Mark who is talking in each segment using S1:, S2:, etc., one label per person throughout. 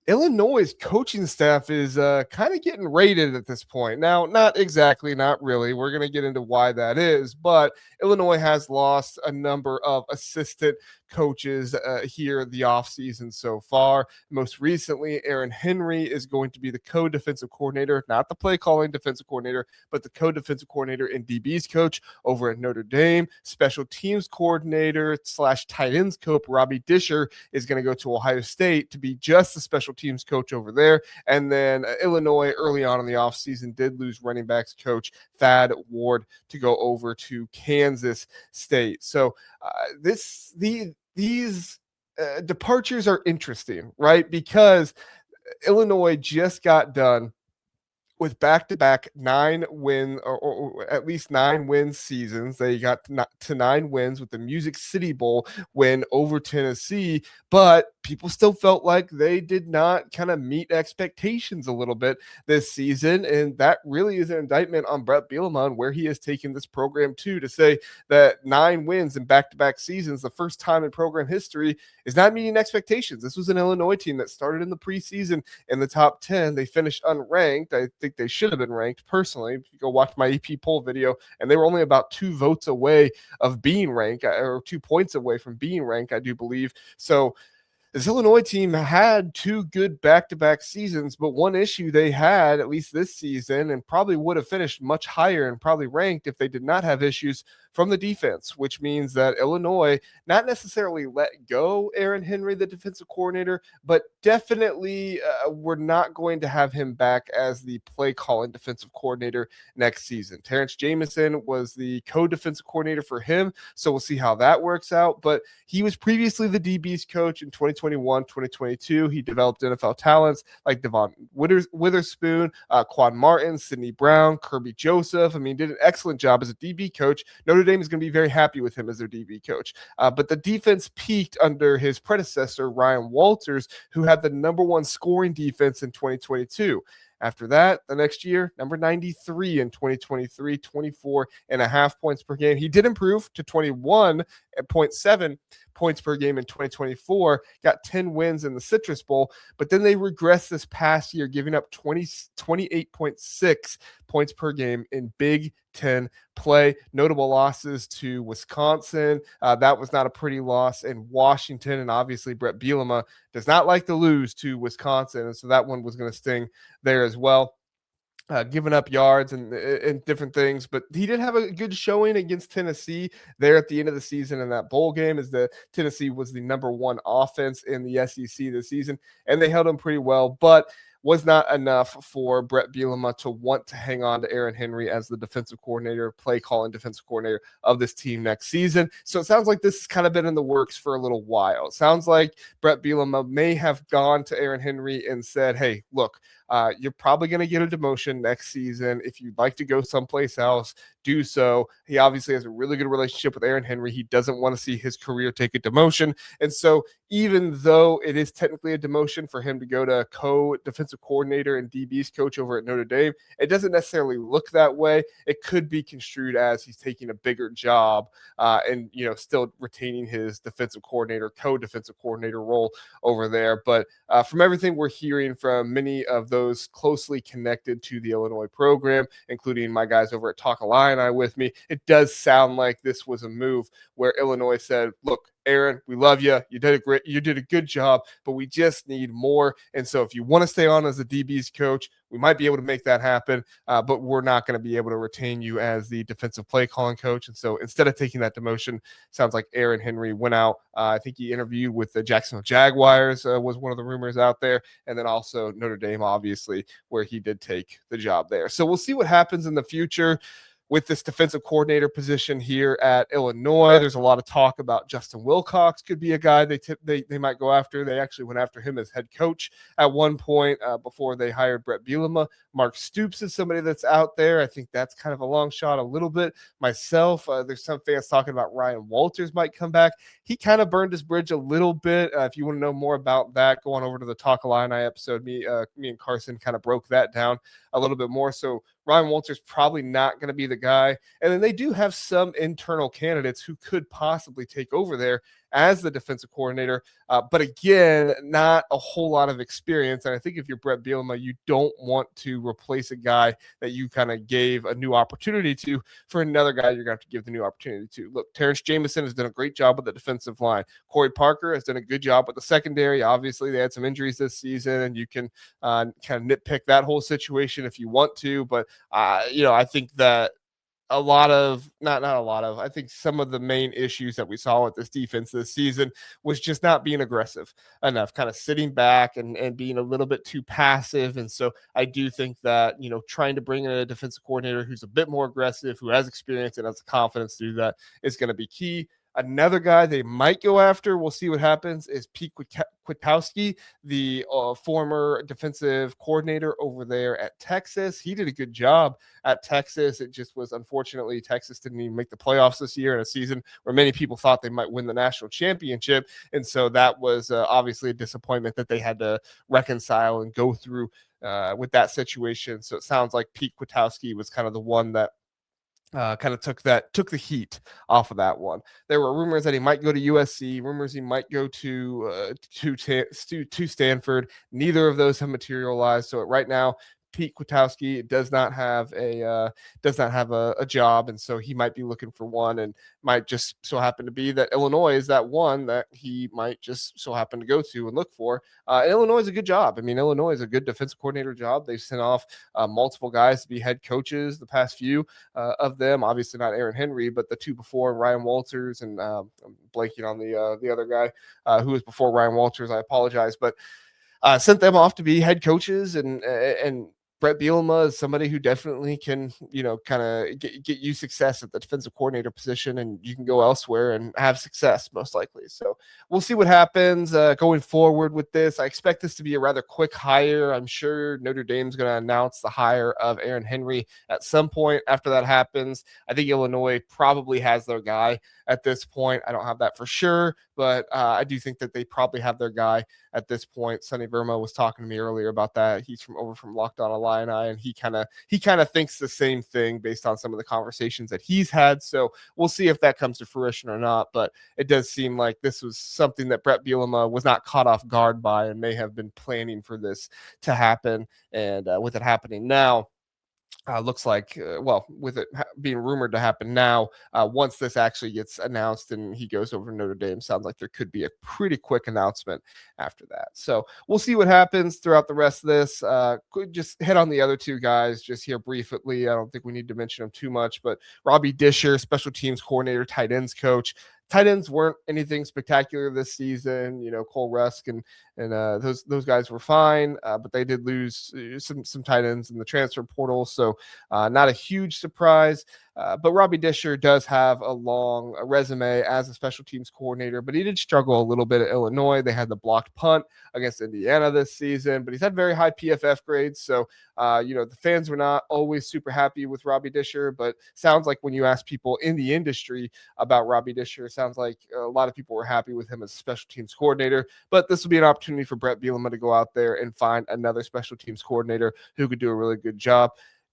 S1: Illinois' coaching staff is kind of getting rated at this point. Now, not exactly, not really. We're going to get into why that is, but Illinois has lost a number of assistant coaches here the offseason so far. Most recently, Aaron Henry is going to be the co-defensive coordinator, not the play-calling defensive coordinator, but the co-defensive coordinator and DBs coach over at Notre Dame. Special teams coordinator / tight ends coach Robbie Discher is going to go to Ohio State to be just the special teams coach over there. And then Illinois early on in the offseason did lose running backs coach Thad Ward to go over to Kansas State. So these departures are interesting, right? Because Illinois just got done with back-to-back 9 win or at least 9 win seasons. They got to 9 wins with the Music City Bowl win over Tennessee, but people still felt like they did not kind of meet expectations a little bit this season, and that really is an indictment on Brett Bielema and where he has taken this program to say that 9 wins in back-to-back seasons, the first time in program history, is not meeting expectations. This was an Illinois team that started in the preseason in the top 10. They finished unranked. I think they should have been ranked personally. If you go watch my AP poll video, and they were only about 2 votes away of being ranked, or 2 points away from being ranked, I do believe. So this Illinois team had 2 good back-to-back seasons, but one issue they had, at least this season, and probably would have finished much higher and probably ranked if they did not have issues from the defense, which means that Illinois not necessarily let go Aaron Henry, the defensive coordinator, but definitely we're not going to have him back as the play-calling defensive coordinator next season. Terrence Jamison was the co-defensive coordinator for him, so we'll see how that works out, but he was previously the DB's coach in 2021, 2022. He developed NFL talents like Devon Witherspoon, Quan Martin, Sidney Brown, Kirby Joseph. I mean, did an excellent job as a DB coach. Notre Dame is going to be very happy with him as their DB coach. But the defense peaked under his predecessor, Ryan Walters, who had the number 1 scoring defense in 2022. After that, the next year, number 93 in 2023, 24.5 points per game. He did improve to 21.7 points per game in 2024, got 10 wins in the Citrus Bowl, but then they regressed this past year, giving up 28.6 points per game in Big Ten play. Notable losses to Wisconsin. That was not a pretty loss. And Washington, and obviously Brett Bielema does not like to lose to Wisconsin, and so that one was going to sting there as well. Giving up yards and different things, but he did have a good showing against Tennessee there at the end of the season in that bowl game, as the Tennessee was the number 1 offense in the SEC this season, and they held him pretty well, but was not enough for Brett Bielema to want to hang on to Aaron Henry as the defensive coordinator, play calling defensive coordinator of this team next season. So it sounds like this has kind of been in the works for a little while. It sounds like Brett Bielema may have gone to Aaron Henry and said, hey, look, you're probably going to get a demotion next season. If you'd like to go someplace else, do so. He obviously has a really good relationship with Aaron Henry. He doesn't want to see his career take a demotion. And so even though it is technically a demotion for him to go to co-defensive coordinator and DB's coach over at Notre Dame, it doesn't necessarily look that way. It could be construed as he's taking a bigger job and, still retaining his defensive coordinator, co-defensive coordinator role over there. But from everything we're hearing from many of those closely connected to the Illinois program, including my guys over at Talk Illini with me, it does sound like this was a move where Illinois said, look, Aaron, we love you. You did a good job, but we just need more. And so if you want to stay on as the DB's coach, we might be able to make that happen, but we're not going to be able to retain you as the defensive play calling coach. And so instead of taking that demotion, sounds like Aaron Henry went out. I think he interviewed with the Jacksonville Jaguars was one of the rumors out there. And then also Notre Dame, obviously, where he did take the job there. So we'll see what happens in the future with this defensive coordinator position here at Illinois. There's a lot of talk about Justin Wilcox could be a guy they might go after. They actually went after him as head coach at one point before they hired Brett Bielema. Mark Stoops is somebody that's out there. I think that's kind of a long shot a little bit myself. There's some fans talking about Ryan Walters might come back. He kind of burned his bridge a little bit. If you want to know more about that, go on over to the Talk Illini episode. Me and Carson kind of broke that down a little bit more. So Ryan Walters probably not going to be the guy. And then they do have some internal candidates who could possibly take over there as the defensive coordinator. But again, not a whole lot of experience. And I think if you're Brett Bielema, you don't want to replace a guy that you kind of gave a new opportunity to for another guy you're going to have to give the new opportunity to. Look, Terrence Jameson has done a great job with the defensive line. Corey Parker has done a good job with the secondary. Obviously, they had some injuries this season, and you can kind of nitpick that whole situation if you want to. But, I think that I think some of the main issues that we saw with this defense this season was just not being aggressive enough, kind of sitting back and being a little bit too passive. And so I do think that, trying to bring in a defensive coordinator who's a bit more aggressive, who has experience and has the confidence to do that is going to be key. Another guy they might go after, we'll see what happens, is Pete Kwiatkowski, the former defensive coordinator over there at Texas. He did a good job at Texas. It just was, unfortunately, Texas didn't even make the playoffs this year in a season where many people thought they might win the national championship. And so that was obviously a disappointment that they had to reconcile and go through with that situation. So it sounds like Pete Kwiatkowski was kind of the one that kind of took the heat off of that one. There were rumors that he might go to USC, rumors he might go to Stanford. Neither of those have materialized. So right now, Pete Kwiatkowski does not have a job, and so he might be looking for one, and might just so happen to be that Illinois is that one that he might just so happen to go to and look for. Illinois is a good job. I mean, Illinois is a good defensive coordinator job. They've sent off multiple guys to be head coaches, the past few of them. Obviously not Aaron Henry, but the two before, Ryan Walters, and I'm blanking on the other guy who was before Ryan Walters. I apologize, but sent them off to be head coaches, and Brett Bielema is somebody who definitely can, kind of get you success at the defensive coordinator position, and you can go elsewhere and have success most likely. So we'll see what happens going forward with this. I expect this to be a rather quick hire. I'm sure Notre Dame's going to announce the hire of Aaron Henry at some point after that happens. I think Illinois probably has their guy at this point. I don't have that for sure, but I do think that they probably have their guy at this point. Sonny Verma was talking to me earlier about that. He's from Locked On Illini, and he kind of thinks the same thing based on some of the conversations that he's had. So we'll see if that comes to fruition or not. But it does seem like this was something that Brett Bielema was not caught off guard by, and may have been planning for this to happen. And with it happening now, looks like, with it being rumored to happen now, once this actually gets announced and he goes over to Notre Dame, sounds like there could be a pretty quick announcement after that. So we'll see what happens throughout the rest of this. Could just hit on the other two guys just here briefly. I don't think we need to mention them too much, but Robbie Discher, special teams coordinator, tight ends coach. Tight ends weren't anything spectacular this season. Cole Rusk and those guys were fine, but they did lose some tight ends in the transfer portal, so not a huge surprise. But Robbie Discher does have a long resume as a special teams coordinator, but he did struggle a little bit at Illinois. They had the blocked punt against Indiana this season, but he's had very high PFF grades. So, the fans were not always super happy with Robbie Discher, but sounds like when you ask people in the industry about Robbie Discher, sounds like a lot of people were happy with him as a special teams coordinator. But this will be an opportunity for Brett Bielema to go out there and find another special teams coordinator who could do a really good job.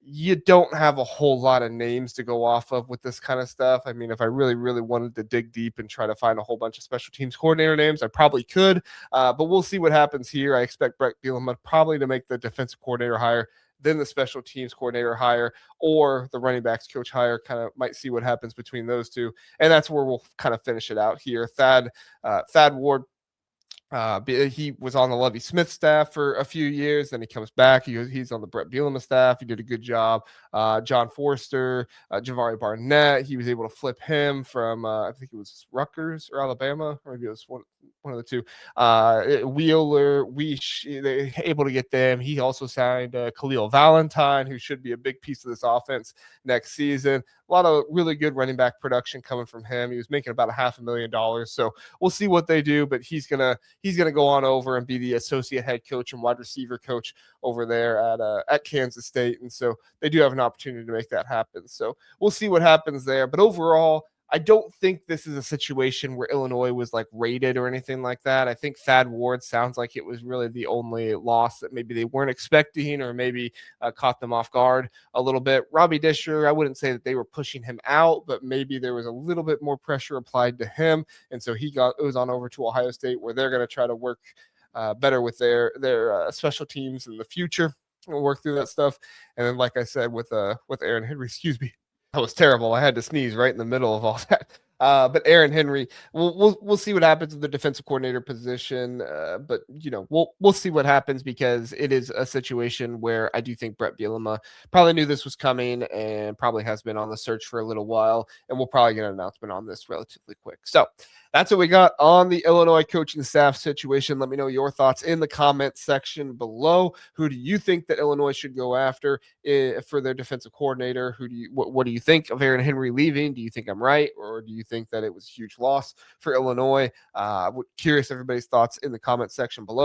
S1: You don't have a whole lot of names to go off of with this kind of stuff. I mean, if I really, really wanted to dig deep and try to find a whole bunch of special teams coordinator names, I probably could. But we'll see what happens here. I expect Brett Bielema probably to make the defensive coordinator hire, then the special teams coordinator hire, or the running backs coach hire. Kind of might see what happens between those two. And that's where we'll kind of finish it out here. Thad Ward. He was on the Lovie Smith staff for a few years. Then he comes back. He's on the Brett Bielema staff. He did a good job. John Forster, Javari Barnett. He was able to flip him from I think it was Rutgers or Alabama, or maybe it was one of the two. Wheeler, they able to get them. He also signed Khalil Valentine, who should be a big piece of this offense next season. A lot of really good running back production coming from him. He was making about $500,000. So we'll see what they do, but he's gonna go on over and be the associate head coach and wide receiver coach over there at Kansas State. And so they do have an opportunity to make that happen. So we'll see what happens there. But overall, I don't think this is a situation where Illinois was like raided or anything like that. I think Thad Ward sounds like it was really the only loss that maybe they weren't expecting, or maybe caught them off guard a little bit. Robbie Discher, I wouldn't say that they were pushing him out, but maybe there was a little bit more pressure applied to him. And so it was on over to Ohio State, where they're going to try to work better with their special teams in the future. We'll work through that stuff. And then, like I said, with Aaron Henry, excuse me, that was terrible. I had to sneeze right in the middle of all that. But Aaron Henry, we'll see what happens with the defensive coordinator position. But we'll see what happens, because it is a situation where I do think Brett Bielema probably knew this was coming and probably has been on the search for a little while, and we'll probably get an announcement on this relatively quick. So that's what we got on the Illinois coaching staff situation. Let me know your thoughts in the comment section below. Who do you think that Illinois should go after for their defensive coordinator? What do you think of Aaron Henry leaving? Do you think I'm right, or do you think that it was a huge loss for Illinois? Curious everybody's thoughts in the comment section below.